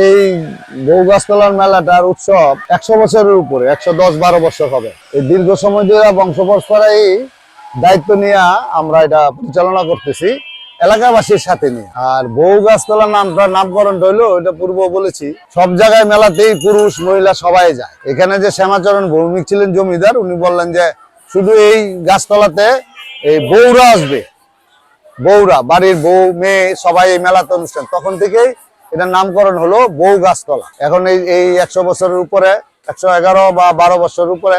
এই বউ গাছতলার মেলাটার উৎসব 100 বছরের উপরে, 110-12 বছর হবে। এই দীর্ঘ সময় ধরে বংশ পরম্পরায় দায়িত্ব নিয়ে আমরা এটা পরিচালনা করতেছি এলাকাবাসীর সাথে নিয়ে। আর বউ গাছতলা নামকরণ হইলো, এটা পূর্ব বলেছি, সব জায়গায় মেলাতেই পুরুষ মহিলা সবাই যায়। এখানে যে শ্যামাচরণ ভৌমিক ছিলেন জমিদার, উনি বললেন যে শুধু এই গাছতলাতে এই বউরা আসবে, বউরা, বাড়ির বউ মেয়ে সবাই এই মেলাতে অনুষ্ঠান। তখন থেকেই এটার নামকরণ হলো বউ গাছতলা। এখন এই 100 বছরের উপরে, 111 বা 12 বছরের উপরে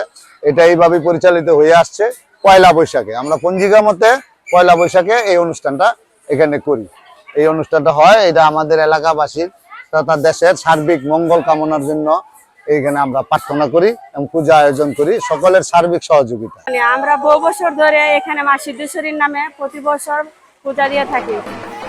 এটা এইভাবে পরিচালিত হয়ে আসছে। পয়লা বৈশাখে আমরা পঞ্জিকা মতে পয়লা বৈশাখে এই অনুষ্ঠানটা এখানে করি। এই অনুষ্ঠানটা হয়, এটা আমাদের এলাকাবাসীর তথা দেশের সার্বিক মঙ্গল কামনার জন্য এইখানে আমরা প্রার্থনা করি এবং পূজা আয়োজন করি, সকলের সার্বিক সহযোগিতা। আমরা বহু বছর ধরে এখানে মা সিদ্ধেশ্বরীর নামে প্রতি বছর পূজা দিয়ে থাকি,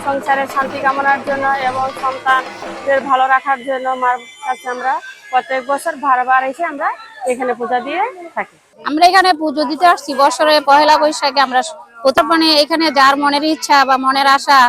সংসারের শান্তি কামনার জন্য এবং সন্তানদের ভালো রাখার জন্য মার কাছে আমরা প্রত্যেক বছর বারবার এসে আমরা এখানে পূজা দিয়ে থাকি। আমরা এখানে পুজো দিতে আসছি বছরে পয়লা বৈশাখে। আমরা প্রথমে এখানে যার মনের ইচ্ছা বা মনের আশা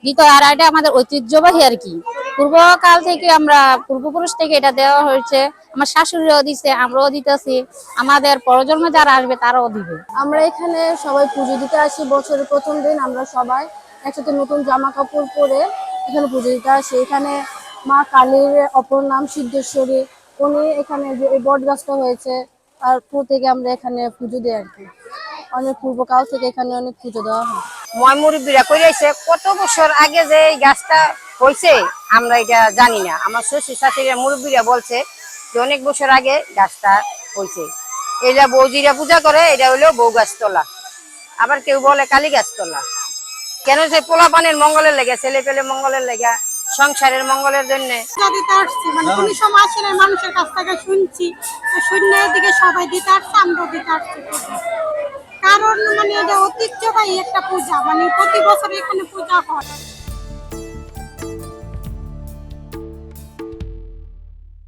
দিতে, আর এটা আমাদের ঐতিহ্যবাহী আর কি। পূর্বকাল থেকে আমরা পূর্বপুরুষ থেকে এটা দেওয়া হয়েছে। আমার শাশুড়িও দিচ্ছে, আমরাও দিতেছি, আমাদের প্রজন্মে যারা আসবে তারাও দিবে। আমরা এখানে সবাই পুজো দিতে আসি বছরের প্রথম দিন। আমরা সবাই একসাথে নতুন জামা কাপড় পরে এখানে পুজো দিতে আসি। এখানে মা কালীর অপর নাম সিদ্ধেশ্বরী, উনি এখানে যে এই বট গাছটা হয়েছে তারপর থেকে আমরা এখানে পুজো দিই আর কি। অনেক পূর্বকাল থেকে এখানে অনেক পুজো দেওয়া হয়। ময় মুরব্বীরা কইরাইছে, কত বছর আগে যে এই গাছটা হয়েছে আমরা এটা জানি না। আমার শ্বশুর শাশুড়িরা মুরব্বীরা বলছে যে অনেক বছর আগে গাছটা হয়েছে। এটা বৌজিরা পূজা করে, এটা হলো বউ গাছতলা, আবার কেউ বলে কালী গাছতলা। কেন? সে পোলা পানের মঙ্গলের লেগে, ছেলে পেলে মঙ্গলের লেগে, সংসারের মঙ্গলের জন্য দিতে আসছি। মানে কোন সময় আসলে মানুষের কাছ থেকে শুনছি, শূন্য দিকে সবাই দিতে আসছে, আমরাও দিতে আসছি। কারণ মানে এটা ঐতিহ্যবাহী একটা পূজা, মানে প্রতি বছর এখানে পূজা হয়।